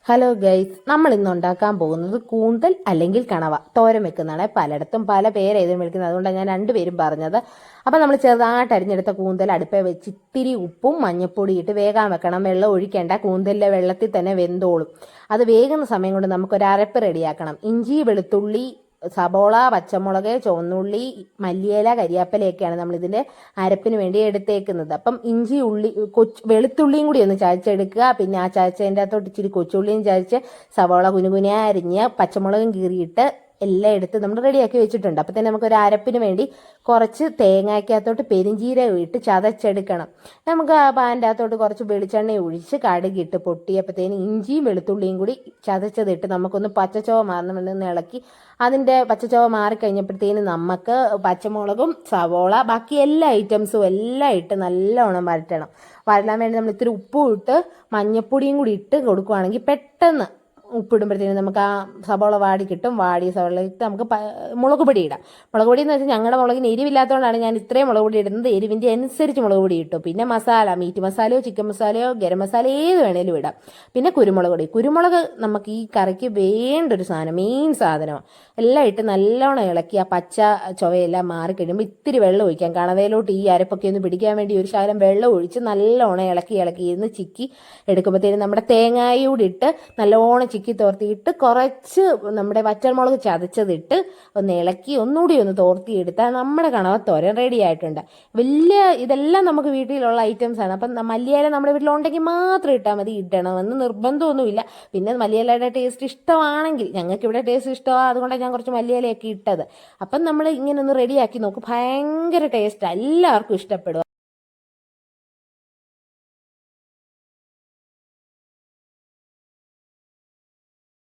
Hello guys, നമ്മൾ ഇന്ന് ഉണ്ടാക്കാൻ പോകുന്നത് കൂന്തൽ അല്ലെങ്കിൽ കണവ തോരൻ വെക്കുന്നതാണ്. പലയിടത്തും പല പേരെഴുതും വിളിക്കുന്നത്, അതുകൊണ്ടാണ് ഞാൻ രണ്ടുപേരും പറഞ്ഞത്. അപ്പം നമ്മൾ ചെറുതായിട്ട് അരിഞ്ഞെടുത്ത കൂന്തൽ അടുപ്പേ വെച്ച് ഇത്തിരി ഉപ്പും മഞ്ഞപ്പൊടി ഇട്ട് വേകാൻ വെക്കണം. വെള്ളം ഒഴിക്കേണ്ട, കൂന്തലിലെ വെള്ളത്തിൽ തന്നെ വെന്തോളും. അത് വേകുന്ന സമയം കൊണ്ട് നമുക്കൊരു അരപ്പ് റെഡിയാക്കണം. ഇഞ്ചി, വെളുത്തുള്ളി, സബോള, പച്ചമുളക്, ചുവന്നുള്ളി, മല്ലിയില, കരിയാപ്പിലയൊക്കെയാണ് നമ്മൾ ഇതിന്റെ അരപ്പിന് വേണ്ടി എടുത്തേക്കുന്നത്. അപ്പം ഇഞ്ചി, ഉള്ളി, വെളുത്തുള്ളിയും കൂടി ഒന്ന് ചതച്ചെടുക്കുക. പിന്നെ ആ ചതച്ചതിൻ്റെ അകത്തോട്ട് ഇച്ചിരി കൊച്ചുള്ളിയും ചതച്ച്, സബോള കുനുകുന അരിഞ്ഞ്, പച്ചമുളകും കീറിയിട്ട് എല്ലാം എടുത്ത് നമ്മൾ റെഡിയാക്കി വെച്ചിട്ടുണ്ട്. അപ്പം തന്നെ നമുക്കൊരു അരപ്പിന് വേണ്ടി കുറച്ച് തേങ്ങയ്ക്കകത്തോട്ട് പെരിഞ്ചീരകം ഇട്ട് ചതച്ചെടുക്കണം. നമുക്ക് ആ പാൻ്റെ അകത്തോട്ട് കുറച്ച് വെളിച്ചെണ്ണ ഒഴിച്ച് കടുകിട്ട് പൊട്ടിയപ്പോഴത്തേന് ഇഞ്ചിയും വെളുത്തുള്ളിയും കൂടി ചതച്ചതിട്ട് നമുക്കൊന്ന് പച്ചച്ചോവ മാറുന്ന ഇളക്കി, അതിൻ്റെ പച്ചച്ചോവ മാറിക്കഴിഞ്ഞപ്പോഴത്തേന് നമുക്ക് പച്ചമുളകും സവോള ബാക്കി എല്ലാ ഐറ്റംസും എല്ലാം ഇട്ട് നല്ലോണം വരട്ടണം. വരട്ടാൻ വേണ്ടി നമ്മൾ ഇത്തിരി ഉപ്പും ഇട്ട് മഞ്ഞപ്പൊടിയും കൂടി ഇട്ട് കൊടുക്കുകയാണെങ്കിൽ പെട്ടെന്ന് ഉപ്പിടുമ്പോഴത്തേനും നമുക്ക് ആ സവോള വാടി കിട്ടും. വാടിയ സവോള ഇട്ട് നമുക്ക് മുളക് പൊടി ഇടാം. മുളക് പൊടി എന്ന് വെച്ചാൽ ഞങ്ങളുടെ മുളകിന് എരിവില്ലാത്തതുകൊണ്ടാണ് ഞാൻ ഇത്രയും മുളക് പൊടി ഇടുന്നത്. എരിവിൻ്റെ അനുസരിച്ച് മുളക് പൊടി ഇട്ടു. പിന്നെ മസാല, മീറ്റ് മസാലയോ ചിക്കൻ മസാലയോ ഗരം മസാല ഏത് വേണേലും ഇടാം. പിന്നെ കുരുമുളക് പൊടി. കുരുമുളക് നമുക്ക് ഈ കറിക്ക് വേണ്ട ഒരു സാധനം, മെയിൻ സാധനമാണ്. എല്ലാം ഇട്ട് നല്ലോണം ഇളക്കി ആ പച്ച ചുവയെല്ലാം മാറിക്കഴിയുമ്പോൾ ഇത്തിരി വെള്ളം ഒഴിക്കാം. കണവയിലോട്ട് ഈ അരപ്പൊക്കെ ഒന്ന് പിടിക്കാൻ വേണ്ടി ഒരു ശകലം വെള്ളം ഒഴിച്ച് നല്ലോണം ഇളക്കി ഇരുന്ന് ചിക്കി എടുക്കുമ്പോഴത്തേനും നമ്മുടെ തേങ്ങായൂടി ഇട്ട് നല്ലോണം ചിക്കി തോർത്തിയിട്ട് കുറച്ച് നമ്മുടെ വറ്റൽമുളക് ചതച്ചതിട്ട് ഒന്ന് ഇളക്കി ഒന്നുകൂടി ഒന്ന് തോർത്തിയെടുത്താൽ നമ്മുടെ കണവത്തോരൻ റെഡി ആയിട്ടുണ്ട്. ഇതെല്ലാം നമുക്ക് വീട്ടിലുള്ള ഐറ്റംസ് ആണ്. അപ്പം മല്ലിയില നമ്മുടെ വീട്ടിലുണ്ടെങ്കിൽ മാത്രം ഇട്ടാൽ മതി. ഇടണമെന്ന് നിർബന്ധമൊന്നുമില്ല. പിന്നെ മല്ലിയിലയുടെ ടേസ്റ്റ് ഇഷ്ടമാണെങ്കിൽ, ഞങ്ങൾക്ക് ഇവിടെ ടേസ്റ്റ് ഇഷ്ടമാണ്, അതുകൊണ്ടാണ് ഞാൻ കുറച്ച് മല്ലിയിലയൊക്കെ ഇട്ടത്. അപ്പം നമ്മൾ ഇങ്ങനെ ഒന്ന് റെഡിയാക്കി നോക്കും. ഭയങ്കര ടേസ്റ്റാണ്, എല്ലാവർക്കും ഇഷ്ടപ്പെടും.